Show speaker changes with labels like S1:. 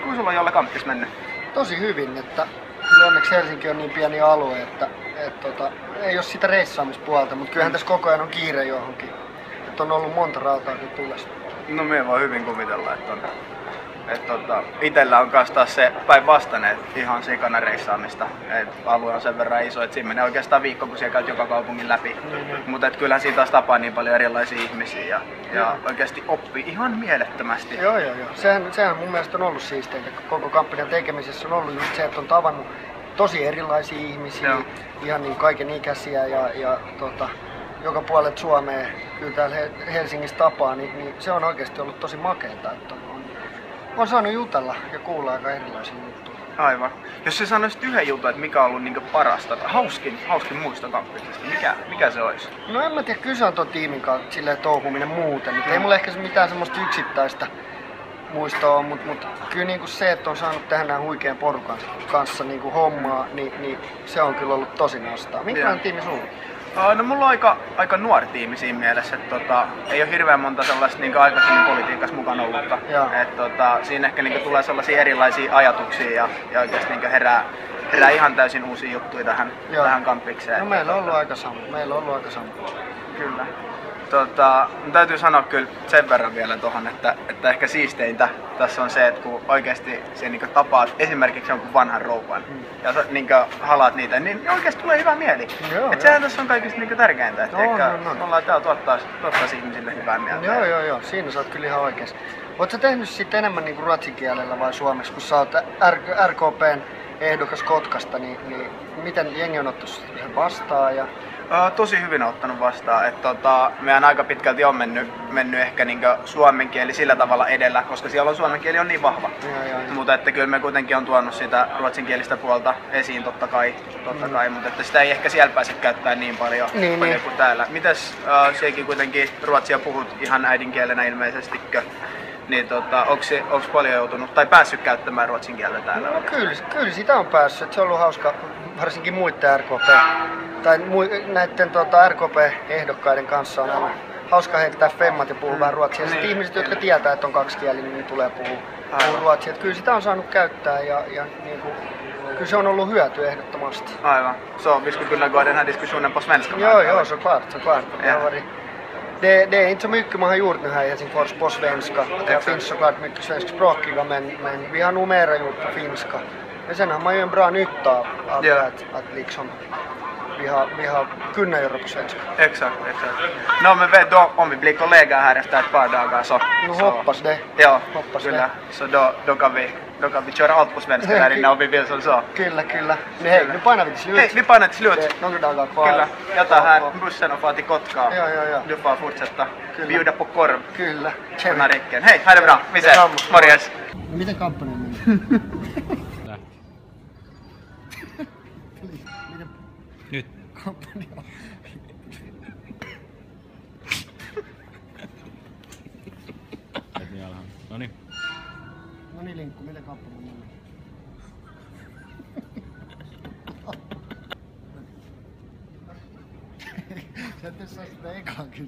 S1: Kuinka sulla on jolla kamppis mennyt?
S2: Tosi hyvin, että kyllä onneksi Helsinki on niin pieni alue, että ei ole sitä reissaamispuolta, mutta kyllähän tässä koko ajan on kiire johonkin. Että on ollut monta rautaa kyllä tullessa.
S1: No me voi hyvin kuvitella, että itellä on kanssa taas se päinvastainen, ihan sikana reissaamista. Alue on sen verran iso, että siinä menee oikeastaan viikko, kun siellä käyt joka kaupungin läpi. Mutta kyllähän siinä taas tapaa niin paljon erilaisia ihmisiä ja oikeasti oppii ihan mielettömästi.
S2: Joo. Sehän mun mielestä on ollut siisteintä. Koko kampanjan tekemisessä on ollut just se, että on tavannut tosi erilaisia ihmisiä, ihan niin kaiken ikäisiä ja joka puolelta Suomea kyllä täällä Helsingissä tapaa, niin se on oikeasti ollut tosi makeeta. Että on saanut jutella ja kuulla aika erilaisia juttuja.
S1: Aivan. Jos sä sanoisit yhden jutun, että mikä on ollut niinku parasta, hauskin muisto kamppisesta, mikä se olisi?
S2: No en mä tiedä, kyllä se on tuon tiimin kanssa silleen touhuminen muuten. Ei mulla ehkä mitään semmoista yksittäistä muistoa, mutta kyllä niinku se, että on saanut tehdä näin huikean porukan kanssa niinku hommaa, niin se on kyllä ollut tosi nastaa. Minkälainen tiimi sulla?
S1: No mulla on aika nuori tiimi siinä mielessä, että ei ole hirveän monta sellaista niin aikaisemmin politiikassa mukana ollutta. Siinä ehkä niin tulee sellaisia erilaisia ajatuksia ja oikeasti niin herää ihan täysin uusia juttuja tähän kampikseen.
S2: No meillä on ollut aika sama.
S1: Kyllä. Täytyy sanoa kyllä sen verran vielä tuohon, että ehkä siisteintä tässä on se, että kun oikeasti se niin tapaat esimerkiksi jonkun vanhan rouvan ja sä niin halaat niitä, niin oikeasti tulee hyvä mieli. Sehän tässä on kaikista niin tärkeintä, että me ollaan täällä tuottaisi ihmisille hyvää mieltä.
S2: Joo, siinä sä oot kyllä ihan oikeas. Oot sä tehnyt sitten enemmän niin ruotsin kielellä vai suomeksi, kun sä oot RKPn ehdokas Kotkasta, niin miten jengi on ottanut sen vastaan?
S1: Tosi hyvin ottanut vastaan, että meidän aika pitkälti on mennyt ehkä niinku suomen kieli sillä tavalla edellä, koska siellä on suomen kieli on niin vahva. Mutta että kyllä me kuitenkin on tuonut sitä ruotsinkielistä puolta esiin totta kai, mutta että sitä ei ehkä siellä pääse käyttämään niin paljon kuin täällä. Mitäs sekin kuitenkin ruotsia puhut ihan äidinkielenä ilmeisestikö? Niin onko paljon joutunut tai päässyt käyttämään ruotsin kieltä täällä?
S2: No kyllä sitä on päässyt. Se on ollut hauska, varsinkin muiden näiden RKP-ehdokkaiden kanssa on aina hauska heittää femmat ja puhua vähän ruotsia. Ja sitten ihmiset, jotka tietää, että on kaksikielinen, niin tulee puhua ruotsia. Että kyllä sitä on saanut käyttää ja niin kuin, kyllä se on ollut hyötyä ehdottomasti.
S1: Aivan. Så vi skulle kunna gå den här diskussionen på svenska?
S2: Ja, såklart. Det är inte så mycket man har gjort nu här i Helsingfors på svenska. Det finns såklart mycket svenskspråkiga men vi har nog mera gjort på finska. Men sen har man ju en bra nytta av det att liksom vi har kunnat göra på svenska.
S1: Exakt. No men vet då om vi blir kollegor här efter ett par dagar så...
S2: hoppas det.
S1: Ja, kyllä. Så då kan vi köra allt på svenska där inne om vi vill som så.
S2: Kyllä. Men hej, nu panar vi till slut.
S1: Hej, vi panar till slut.
S2: Några dagar kvar.
S1: Kyllä. Jag tar här bussen och far till Kotka.
S2: Ja.
S1: Du får fortsätta bjuda på korv.
S2: Kyllä.
S1: På Narikken. Hej, ha det bra. Vi ses. Morjens.
S2: Miten kampanjan meni?
S3: Nyt.
S2: Kampanja.
S3: Noniin.
S2: Noniin Linkku, miten kampanja meni? Sä et saa sitä ekaan kysyä.